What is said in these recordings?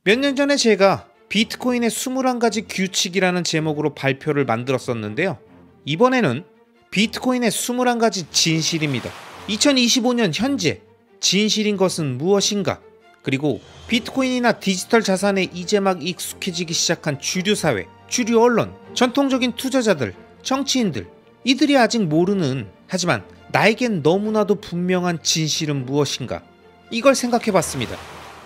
몇 년 전에 제가 비트코인의 21가지 규칙이라는 제목으로 발표를 만들었었는데요. 이번에는 비트코인의 21가지 진실입니다. 2025년 현재 진실인 것은 무엇인가? 그리고 비트코인이나 디지털 자산에 이제 막 익숙해지기 시작한 주류 사회, 주류 언론, 전통적인 투자자들, 정치인들, 이들이 아직 모르는, 하지만 나에겐 너무나도 분명한 진실은 무엇인가? 이걸 생각해봤습니다.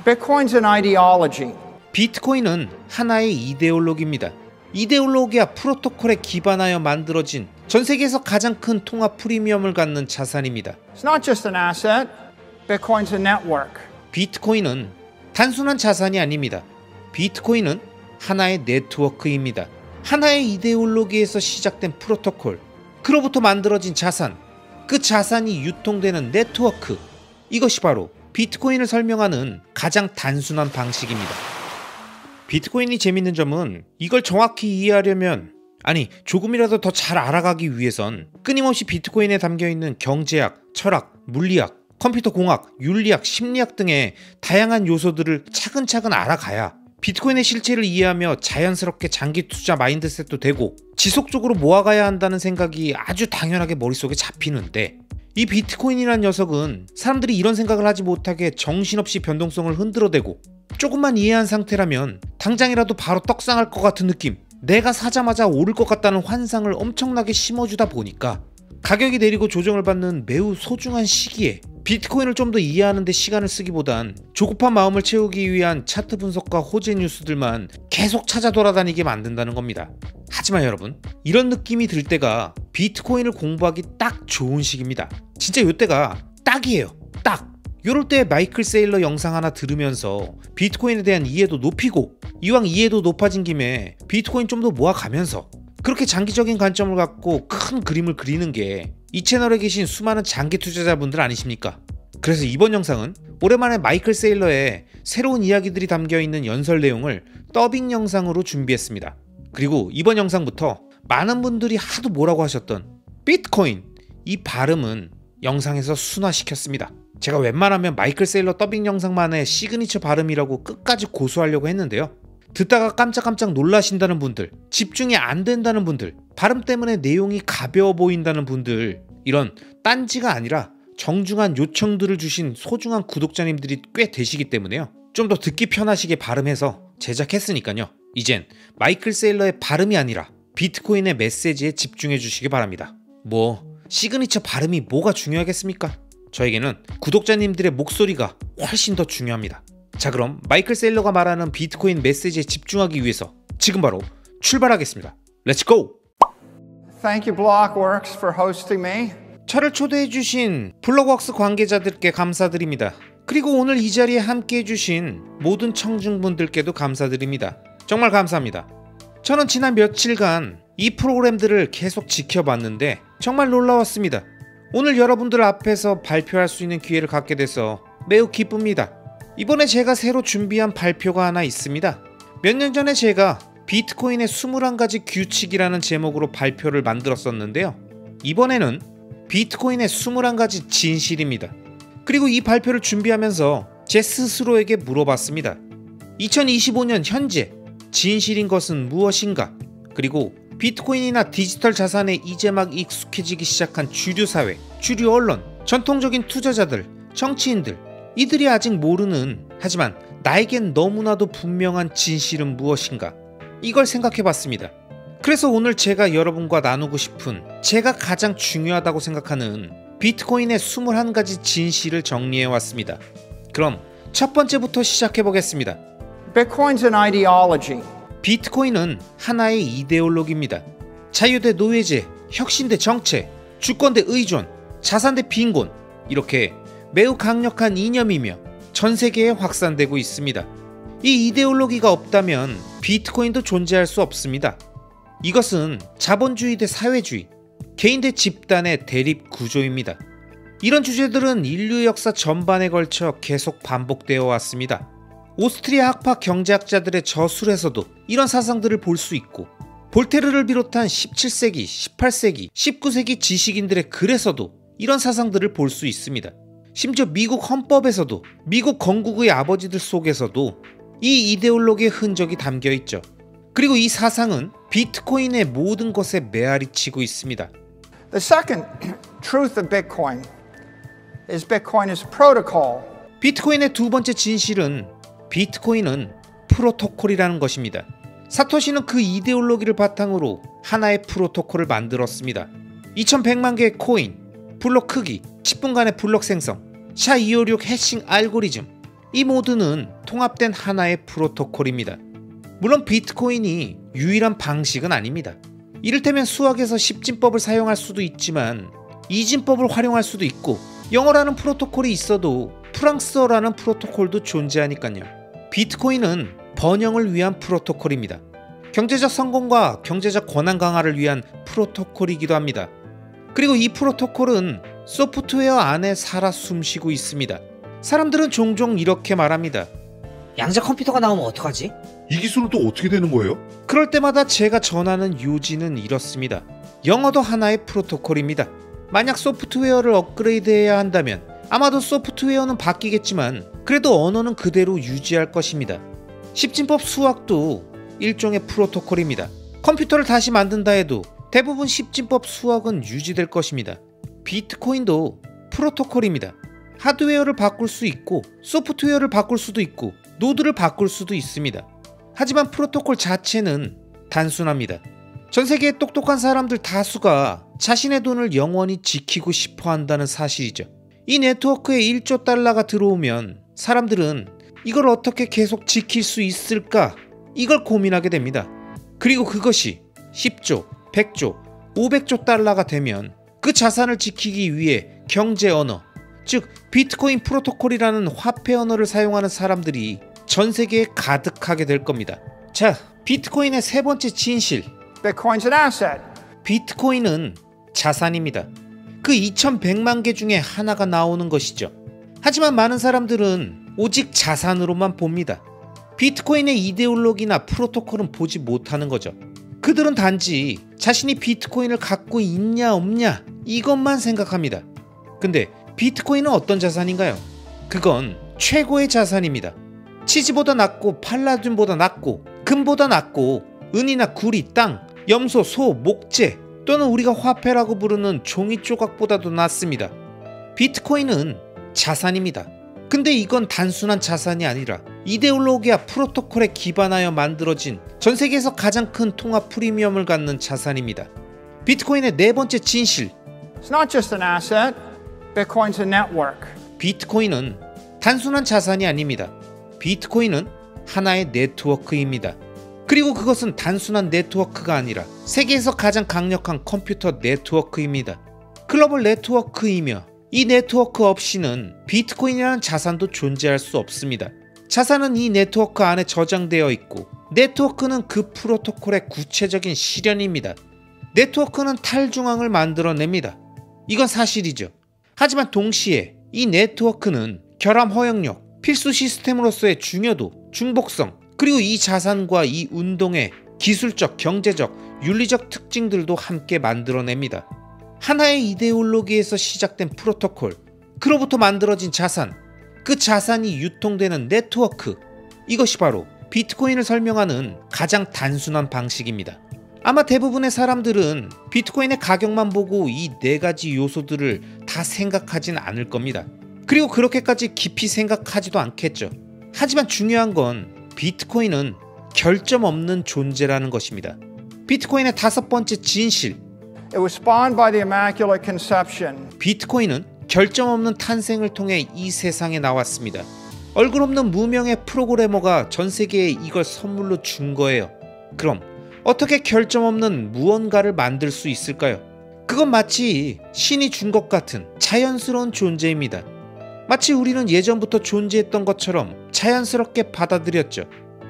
Bitcoin's an ideology. 비트코인은 하나의 이데올로기입니다. 이데올로기와 프로토콜에 기반하여 만들어진 전 세계에서 가장 큰 통합 프리미엄을 갖는 자산입니다. It's not just an asset. Bitcoin's a network. 비트코인은 단순한 자산이 아닙니다. 비트코인은 하나의 네트워크입니다. 하나의 이데올로기에서 시작된 프로토콜, 그로부터 만들어진 자산, 그 자산이 유통되는 네트워크, 이것이 바로 비트코인을 설명하는 가장 단순한 방식입니다. 비트코인이 재밌는 점은 이걸 정확히 이해하려면, 아니 조금이라도 더 잘 알아가기 위해선 끊임없이 비트코인에 담겨있는 경제학, 철학, 물리학, 컴퓨터 공학, 윤리학, 심리학 등의 다양한 요소들을 차근차근 알아가야 비트코인의 실체를 이해하며 자연스럽게 장기 투자 마인드셋도 되고 지속적으로 모아가야 한다는 생각이 아주 당연하게 머릿속에 잡히는데, 이 비트코인이란 녀석은 사람들이 이런 생각을 하지 못하게 정신없이 변동성을 흔들어대고 조금만 이해한 상태라면 당장이라도 바로 떡상할 것 같은 느낌, 내가 사자마자 오를 것 같다는 환상을 엄청나게 심어주다 보니까 가격이 내리고 조정을 받는 매우 소중한 시기에 비트코인을 좀 더 이해하는 데 시간을 쓰기보단 조급한 마음을 채우기 위한 차트 분석과 호재 뉴스들만 계속 찾아 돌아다니게 만든다는 겁니다. 하지만 여러분, 이런 느낌이 들 때가 비트코인을 공부하기 딱 좋은 시기입니다. 진짜 요때가 딱이에요. 딱! 요럴 때 마이클 세일러 영상 하나 들으면서 비트코인에 대한 이해도 높이고, 이왕 이해도 높아진 김에 비트코인 좀 더 모아가면서 그렇게 장기적인 관점을 갖고 큰 그림을 그리는 게 이 채널에 계신 수많은 장기 투자자분들 아니십니까? 그래서 이번 영상은 오랜만에 마이클 세일러의 새로운 이야기들이 담겨있는 연설 내용을 더빙 영상으로 준비했습니다. 그리고 이번 영상부터 많은 분들이 하도 뭐라고 하셨던 비트코인, 이 발음은 영상에서 순화시켰습니다. 제가 웬만하면 마이클 세일러 더빙 영상만의 시그니처 발음이라고 끝까지 고수하려고 했는데요. 듣다가 깜짝깜짝 놀라신다는 분들, 집중이 안 된다는 분들, 발음 때문에 내용이 가벼워 보인다는 분들, 이런 딴지가 아니라 정중한 요청들을 주신 소중한 구독자님들이 꽤 되시기 때문에요. 좀 더 듣기 편하시게 발음해서 제작했으니까요. 이젠 마이클 세일러의 발음이 아니라 비트코인의 메시지에 집중해 주시기 바랍니다. 뭐 시그니처 발음이 뭐가 중요하겠습니까? 저에게는 구독자님들의 목소리가 훨씬 더 중요합니다. 자, 그럼 마이클 세일러가 말하는 비트코인 메시지에 집중하기 위해서 지금 바로 출발하겠습니다. 렛츠 고! Thank you, Blockworks, for hosting me. 저를 초대해주신 블록웍스 관계자들께 감사드립니다. 그리고 오늘 이 자리에 함께해주신 모든 청중분들께도 감사드립니다. 정말 감사합니다. 저는 지난 며칠간 이 프로그램들을 계속 지켜봤는데 정말 놀라웠습니다. 오늘 여러분들 앞에서 발표할 수 있는 기회를 갖게 돼서 매우 기쁩니다. 이번에 제가 새로 준비한 발표가 하나 있습니다. 몇 년 전에 제가 비트코인의 21가지 규칙이라는 제목으로 발표를 만들었었는데요. 이번에는 비트코인의 21가지 진실입니다. 그리고 이 발표를 준비하면서 제 스스로에게 물어봤습니다. 2025년 현재 진실인 것은 무엇인가? 그리고 비트코인이나 디지털 자산에 이제 막 익숙해지기 시작한 주류 사회, 주류 언론, 전통적인 투자자들, 정치인들, 이들이 아직 모르는, 하지만 나에겐 너무나도 분명한 진실은 무엇인가? 이걸 생각해봤습니다. 그래서 오늘 제가 여러분과 나누고 싶은, 제가 가장 중요하다고 생각하는 비트코인의 21가지 진실을 정리해왔습니다. 그럼 첫 번째부터 시작해보겠습니다. Bitcoin's an ideology. 비트코인은 하나의 이데올로기입니다. 자유 대 노예제, 혁신 대 정체, 주권 대 의존, 자산 대 빈곤, 이렇게 매우 강력한 이념이며 전 세계에 확산되고 있습니다. 이 이데올로기가 없다면 비트코인도 존재할 수 없습니다. 이것은 자본주의 대 사회주의, 개인 대 집단의 대립 구조입니다. 이런 주제들은 인류 역사 전반에 걸쳐 계속 반복되어 왔습니다. 오스트리아 학파 경제학자들의 저술에서도 이런 사상들을 볼 수 있고, 볼테르를 비롯한 17세기, 18세기, 19세기 지식인들의 글에서도 이런 사상들을 볼 수 있습니다. 심지어 미국 헌법에서도, 미국 건국의 아버지들 속에서도 이 이데올로기의 흔적이 담겨 있죠. 그리고 이 사상은 비트코인의 모든 것에 메아리치고 있습니다. The second truth of Bitcoin is Bitcoin is protocol. 비트코인의 두 번째 진실은 비트코인은 프로토콜이라는 것입니다. 사토시는 그 이데올로기를 바탕으로 하나의 프로토콜을 만들었습니다. 2100만 개의 코인, 블록 크기, 10분간의 블록 생성, SHA-256 해싱 알고리즘, 이 모두는 통합된 하나의 프로토콜입니다. 물론 비트코인이 유일한 방식은 아닙니다. 이를테면 수학에서 10진법을 사용할 수도 있지만 2진법을 활용할 수도 있고, 영어라는 프로토콜이 있어도 프랑스어라는 프로토콜도 존재하니까요. 비트코인은 번영을 위한 프로토콜입니다. 경제적 성공과 경제적 권한 강화를 위한 프로토콜이기도 합니다. 그리고 이 프로토콜은 소프트웨어 안에 살아 숨쉬고 있습니다. 사람들은 종종 이렇게 말합니다. 양자 컴퓨터가 나오면 어떡하지? 이 기술은 또 어떻게 되는 거예요? 그럴 때마다 제가 전하는 요지는 이렇습니다. 영어도 하나의 프로토콜입니다. 만약 소프트웨어를 업그레이드해야 한다면 아마도 소프트웨어는 바뀌겠지만 그래도 언어는 그대로 유지할 것입니다. 10진법 수학도 일종의 프로토콜입니다. 컴퓨터를 다시 만든다 해도 대부분 10진법 수학은 유지될 것입니다. 비트코인도 프로토콜입니다. 하드웨어를 바꿀 수 있고 소프트웨어를 바꿀 수도 있고 노드를 바꿀 수도 있습니다. 하지만 프로토콜 자체는 단순합니다. 전 세계의 똑똑한 사람들 다수가 자신의 돈을 영원히 지키고 싶어 한다는 사실이죠. 이 네트워크에 1조 달러가 들어오면 사람들은 이걸 어떻게 계속 지킬 수 있을까? 이걸 고민하게 됩니다. 그리고 그것이 10조, 100조, 500조 달러가 되면 그 자산을 지키기 위해 경제 언어, 즉 비트코인 프로토콜이라는 화폐 언어를 사용하는 사람들이 전 세계에 가득하게 될 겁니다. 자, 비트코인의 세 번째 진실. Bitcoin's an asset. 비트코인은 자산입니다. 그 2100만 개 중에 하나가 나오는 것이죠. 하지만 많은 사람들은 오직 자산으로만 봅니다. 비트코인의 이데올로기나 프로토콜은 보지 못하는 거죠. 그들은 단지 자신이 비트코인을 갖고 있냐 없냐 이것만 생각합니다. 근데 비트코인은 어떤 자산인가요? 그건 최고의 자산입니다. 치즈보다 낫고 팔라듐보다 낫고 금보다 낫고 은이나 구리, 땅, 염소, 소, 목재 또는 우리가 화폐라고 부르는 종이 조각보다도 낫습니다. 비트코인은 자산입니다. 근데 이건 단순한 자산이 아니라 이데올로기와 프로토콜에 기반하여 만들어진 전 세계에서 가장 큰 통합 프리미엄을 갖는 자산입니다. 비트코인의 네 번째 진실. It's not just an asset. Bitcoin's a network. 비트코인은 단순한 자산이 아닙니다. 비트코인은 하나의 네트워크입니다. 그리고 그것은 단순한 네트워크가 아니라 세계에서 가장 강력한 컴퓨터 네트워크입니다. 글로벌 네트워크이며 이 네트워크 없이는 비트코인이라는 자산도 존재할 수 없습니다. 자산은 이 네트워크 안에 저장되어 있고 네트워크는 그 프로토콜의 구체적인 실현입니다. 네트워크는 탈중앙을 만들어냅니다. 이건 사실이죠. 하지만 동시에 이 네트워크는 결함 허용력, 필수 시스템으로서의 중요도, 중복성, 그리고 이 자산과 이 운동의 기술적, 경제적, 윤리적 특징들도 함께 만들어냅니다. 하나의 이데올로기에서 시작된 프로토콜, 그로부터 만들어진 자산, 그 자산이 유통되는 네트워크, 이것이 바로 비트코인을 설명하는 가장 단순한 방식입니다. 아마 대부분의 사람들은 비트코인의 가격만 보고 이 네 가지 요소들을 다 생각하진 않을 겁니다. 그리고 그렇게까지 깊이 생각하지도 않겠죠. 하지만 중요한 건 비트코인은 결점 없는 존재라는 것입니다. 비트코인의 다섯 번째 진실. It was spawned by the Immaculate Conception. 비트코인은 결점 없는 탄생을 통해 이 세상에 나왔습니다. 얼굴 없는 무명의 프로그래머가 전 세계에 이걸 선물로 준 거예요. 그럼 어떻게 결점 없는 무언가를 만들 수 있을까요? 그건 마치 신이 준 것 같은 자연스러운 존재입니다. 마치 우리는 예전부터 존재했던 것처럼 자연스럽게 받아들였죠.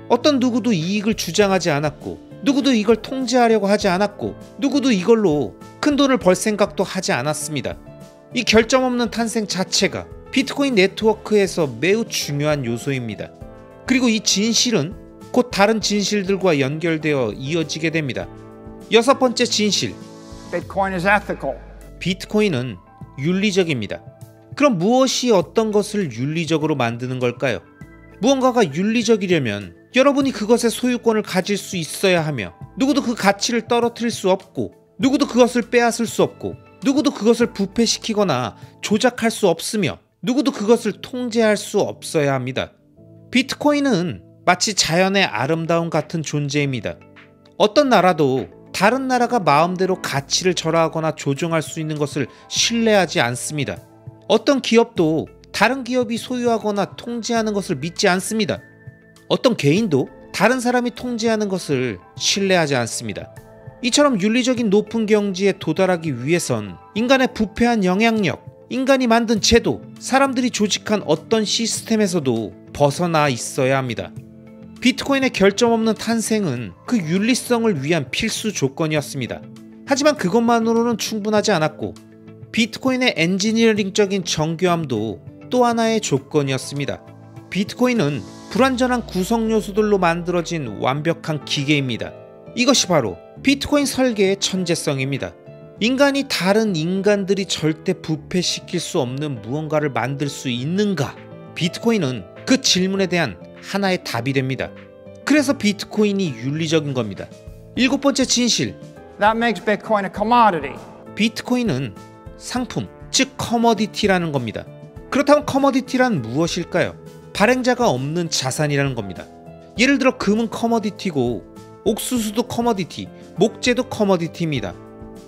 어떤 누구도 이익을 주장하지 않았고, 누구도 이걸 통제하려고 하지 않았고, 누구도 이걸로 큰 돈을 벌 생각도 하지 않았습니다. 이 결점 없는 탄생 자체가 비트코인 네트워크에서 매우 중요한 요소입니다. 그리고 이 진실은 곧 다른 진실들과 연결되어 이어지게 됩니다. 여섯 번째 진실. Bitcoin is ethical. 비트코인은 윤리적입니다. 그럼 무엇이 어떤 것을 윤리적으로 만드는 걸까요? 무언가가 윤리적이려면 여러분이 그것의 소유권을 가질 수 있어야 하며 누구도 그 가치를 떨어뜨릴 수 없고 누구도 그것을 빼앗을 수 없고 누구도 그것을 부패시키거나 조작할 수 없으며 누구도 그것을 통제할 수 없어야 합니다. 비트코인은 마치 자연의 아름다움 같은 존재입니다. 어떤 나라도 다른 나라가 마음대로 가치를 절하하거나 조종할 수 있는 것을 신뢰하지 않습니다. 어떤 기업도 다른 기업이 소유하거나 통제하는 것을 믿지 않습니다. 어떤 개인도 다른 사람이 통제하는 것을 신뢰하지 않습니다. 이처럼 윤리적인 높은 경지에 도달하기 위해선 인간의 부패한 영향력, 인간이 만든 제도, 사람들이 조직한 어떤 시스템에서도 벗어나 있어야 합니다. 비트코인의 결점 없는 탄생은 그 윤리성을 위한 필수 조건이었습니다. 하지만 그것만으로는 충분하지 않았고 비트코인의 엔지니어링적인 정교함도 또 하나의 조건이었습니다. 비트코인은 불완전한 구성 요소들로 만들어진 완벽한 기계입니다. 이것이 바로 비트코인 설계의 천재성입니다. 인간이 다른 인간들이 절대 부패시킬 수 없는 무언가를 만들 수 있는가? 비트코인은 그 질문에 대한 하나의 답이 됩니다. 그래서 비트코인이 윤리적인 겁니다. 7번째 진실. That makes Bitcoin a commodity. 비트코인은 상품, 즉 커머디티라는 겁니다. 그렇다면 커머디티란 무엇일까요? 발행자가 없는 자산이라는 겁니다. 예를 들어 금은 커머디티고 옥수수도 커머디티, 목재도 커머디티입니다.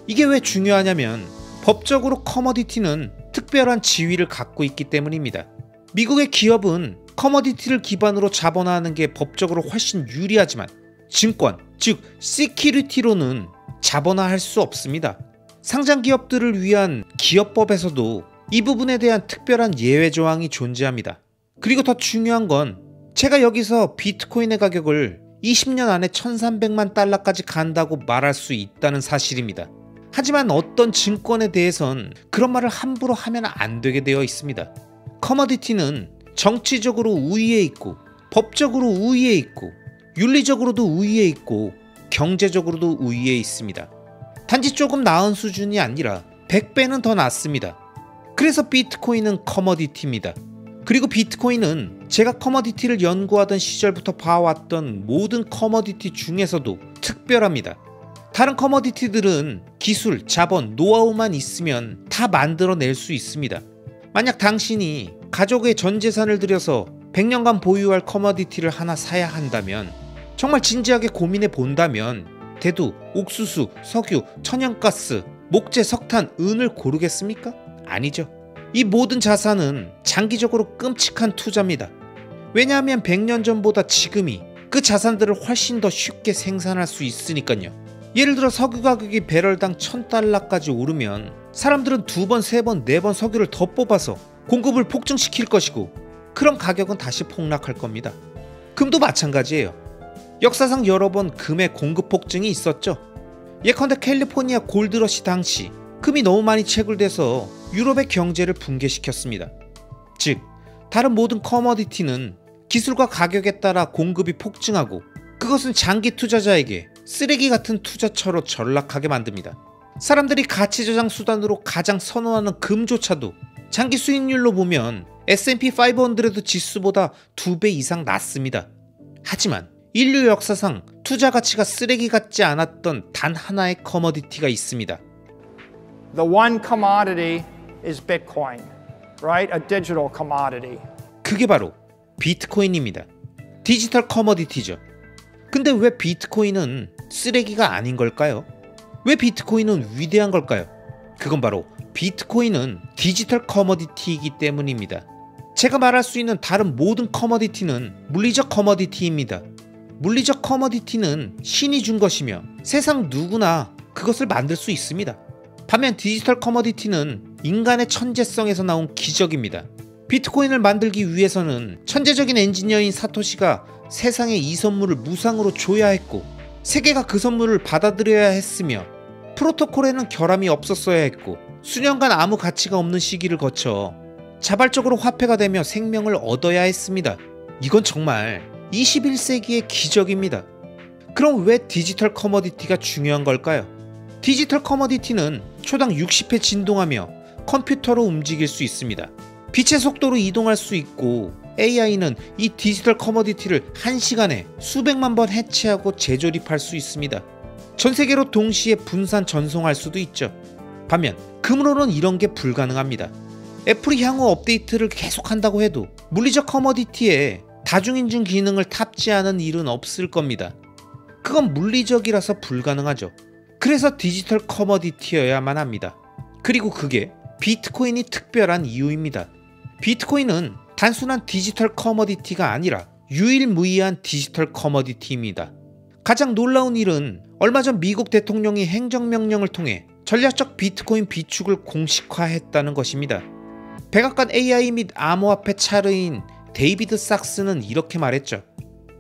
이게 왜 중요하냐면 법적으로 커머디티는 특별한 지위를 갖고 있기 때문입니다. 미국의 기업은 커머디티를 기반으로 자본화하는 게 법적으로 훨씬 유리하지만 증권, 즉 시큐리티로는 자본화할 수 없습니다. 상장 기업들을 위한 기업법에서도 이 부분에 대한 특별한 예외 조항이 존재합니다. 그리고 더 중요한 건 제가 여기서 비트코인의 가격을 20년 안에 1300만 달러까지 간다고 말할 수 있다는 사실입니다. 하지만 어떤 증권에 대해선 그런 말을 함부로 하면 안 되게 되어 있습니다. 커머디티는 정치적으로 우위에 있고 법적으로 우위에 있고 윤리적으로도 우위에 있고 경제적으로도 우위에 있습니다. 단지 조금 나은 수준이 아니라 100배는 더 낫습니다. 그래서 비트코인은 커머디티입니다. 그리고 비트코인은 제가 커머디티를 연구하던 시절부터 봐왔던 모든 커머디티 중에서도 특별합니다. 다른 커머디티들은 기술, 자본, 노하우만 있으면 다 만들어낼 수 있습니다. 만약 당신이 가족의 전 재산을 들여서 100년간 보유할 커머디티를 하나 사야 한다면, 정말 진지하게 고민해 본다면 대두, 옥수수, 석유, 천연가스, 목재, 석탄, 은을 고르겠습니까? 아니죠. 이 모든 자산은 장기적으로 끔찍한 투자입니다. 왜냐하면 100년 전보다 지금이 그 자산들을 훨씬 더 쉽게 생산할 수 있으니까요. 예를 들어 석유 가격이 배럴당 1000달러까지 오르면 사람들은 2번, 3번, 4번 석유를 더 뽑아서 공급을 폭증시킬 것이고 그런 가격은 다시 폭락할 겁니다. 금도 마찬가지예요. 역사상 여러 번 금의 공급 폭증이 있었죠. 예컨대 캘리포니아 골드러시 당시 금이 너무 많이 채굴돼서 유럽의 경제를 붕괴시켰습니다. 즉, 다른 모든 커머디티는 기술과 가격에 따라 공급이 폭증하고 그것은 장기 투자자에게 쓰레기 같은 투자처로 전락하게 만듭니다. 사람들이 가치 저장 수단으로 가장 선호하는 금조차도 장기 수익률로 보면 S&P 500 지수보다 2배 이상 낮습니다. 하지만 인류 역사상 투자 가치가 쓰레기 같지 않았던 단 하나의 커머디티가 있습니다. The one commodity is Bitcoin, right? A digital commodity. 그게 바로 비트코인입니다. 디지털 커머디티죠. 근데 왜 비트코인은 쓰레기가 아닌 걸까요? 왜 비트코인은 위대한 걸까요? 그건 바로 비트코인은 디지털 커머디티이기 때문입니다. 제가 말할 수 있는 다른 모든 커머디티는 물리적 커머디티입니다. 물리적 커머디티는 신이 준 것이며 세상 누구나 그것을 만들 수 있습니다. 반면 디지털 커머디티는 인간의 천재성에서 나온 기적입니다. 비트코인을 만들기 위해서는 천재적인 엔지니어인 사토시가 세상에 이 선물을 무상으로 줘야 했고 세계가 그 선물을 받아들여야 했으며 프로토콜에는 결함이 없었어야 했고 수년간 아무 가치가 없는 시기를 거쳐 자발적으로 화폐가 되며 생명을 얻어야 했습니다. 이건 정말 21세기의 기적입니다. 그럼 왜 디지털 커머디티가 중요한 걸까요? 디지털 커머디티는 초당 60회 진동하며 컴퓨터로 움직일 수 있습니다. 빛의 속도로 이동할 수 있고 AI는 이 디지털 커머디티를 1시간에 수백만 번 해체하고 재조립할 수 있습니다. 전 세계로 동시에 분산 전송할 수도 있죠. 반면 금으로는 이런 게 불가능합니다. 애플이 향후 업데이트를 계속한다고 해도 물리적 커머디티에 다중인증 기능을 탑재하는 일은 없을 겁니다. 그건 물리적이라서 불가능하죠. 그래서 디지털 커머디티여야만 합니다. 그리고 그게 비트코인이 특별한 이유입니다. 비트코인은 단순한 디지털 커머디티가 아니라 유일무이한 디지털 커머디티입니다. 가장 놀라운 일은 얼마 전 미국 대통령이 행정명령을 통해 전략적 비트코인 비축을 공식화했다는 것입니다. 백악관 AI 및 암호화폐 차르인 데이비드 sak스는 이렇게 말했죠.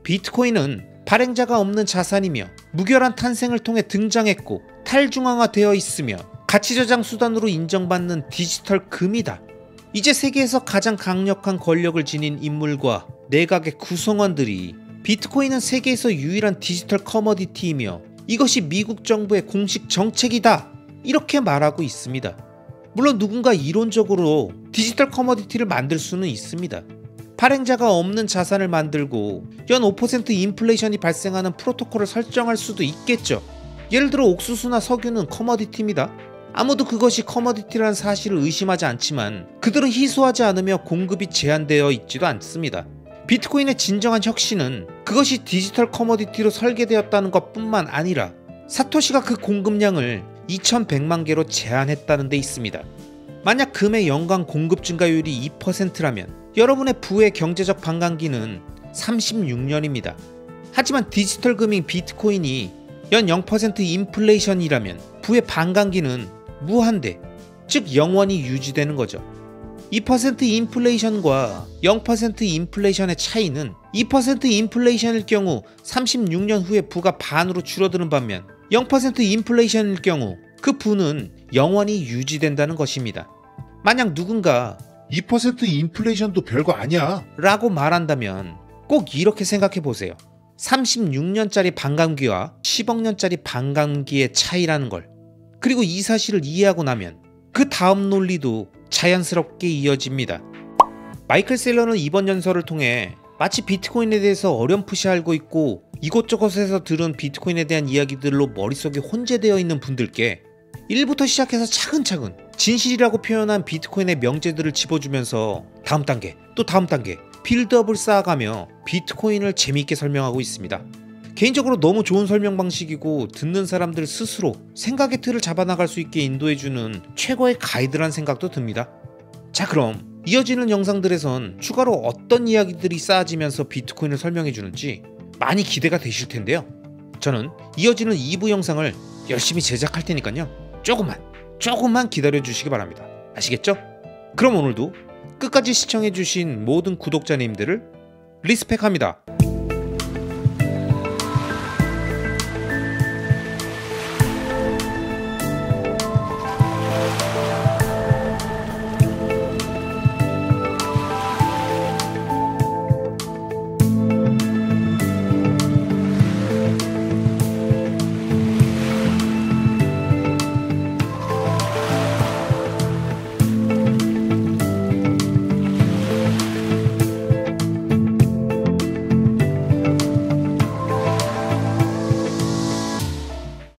비트코인은 발행자가 없는 자산이며 무결한 탄생을 통해 등장했고 탈중앙화되어 있으며 가치저장 수단으로 인정받는 디지털 금이다. 이제 세계에서 가장 강력한 권력을 지닌 인물과 내각의 구성원들이 비트코인은 세계에서 유일한 디지털 커머디티이며 이것이 미국 정부의 공식 정책이다. 이렇게 말하고 있습니다. 물론 누군가 이론적으로 디지털 커머디티를 만들 수는 있습니다. 발행자가 없는 자산을 만들고 연 5% 인플레이션이 발생하는 프로토콜을 설정할 수도 있겠죠. 예를 들어 옥수수나 석유는 커머디티입니다. 아무도 그것이 커머디티라는 사실을 의심하지 않지만 그들은 희소하지 않으며 공급이 제한되어 있지도 않습니다. 비트코인의 진정한 혁신은 그것이 디지털 커머디티로 설계되었다는 것뿐만 아니라 사토시가 그 공급량을 2100만 개로 제한했다는 데 있습니다. 만약 금의 연간 공급 증가율이 2%라면 여러분의 부의 경제적 반감기는 36년입니다. 하지만 디지털 금인 비트코인이 연 0% 인플레이션이라면 부의 반감기는 무한대, 즉 영원히 유지되는 거죠. 2% 인플레이션과 0% 인플레이션의 차이는 2% 인플레이션일 경우 36년 후에 부가 반으로 줄어드는 반면 0% 인플레이션일 경우 그 부는 영원히 유지된다는 것입니다. 만약 누군가 2% 인플레이션도 별거 아니야 라고 말한다면 꼭 이렇게 생각해 보세요. 36년짜리 반감기와 10억년짜리 반감기의 차이라는 걸. 그리고 이 사실을 이해하고 나면 그 다음 논리도 자연스럽게 이어집니다. 마이클 셀러는 이번 연설을 통해 마치 비트코인에 대해서 어렴풋이 알고 있고 이곳저곳에서 들은 비트코인에 대한 이야기들로 머릿속에 혼재되어 있는 분들께 1부터 시작해서 차근차근 진실이라고 표현한 비트코인의 명제들을 짚어주면서 다음 단계 또 다음 단계 빌드업을 쌓아가며 비트코인을 재미있게 설명하고 있습니다. 개인적으로 너무 좋은 설명 방식이고 듣는 사람들 스스로 생각의 틀을 잡아나갈 수 있게 인도해주는 최고의 가이드란 생각도 듭니다. 자, 그럼 이어지는 영상들에선 추가로 어떤 이야기들이 쌓아지면서 비트코인을 설명해주는지 많이 기대가 되실 텐데요. 저는 이어지는 2부 영상을 열심히 제작할 테니까요. 조금만 기다려주시기 바랍니다. 아시겠죠? 그럼 오늘도 끝까지 시청해주신 모든 구독자님들을 리스펙합니다.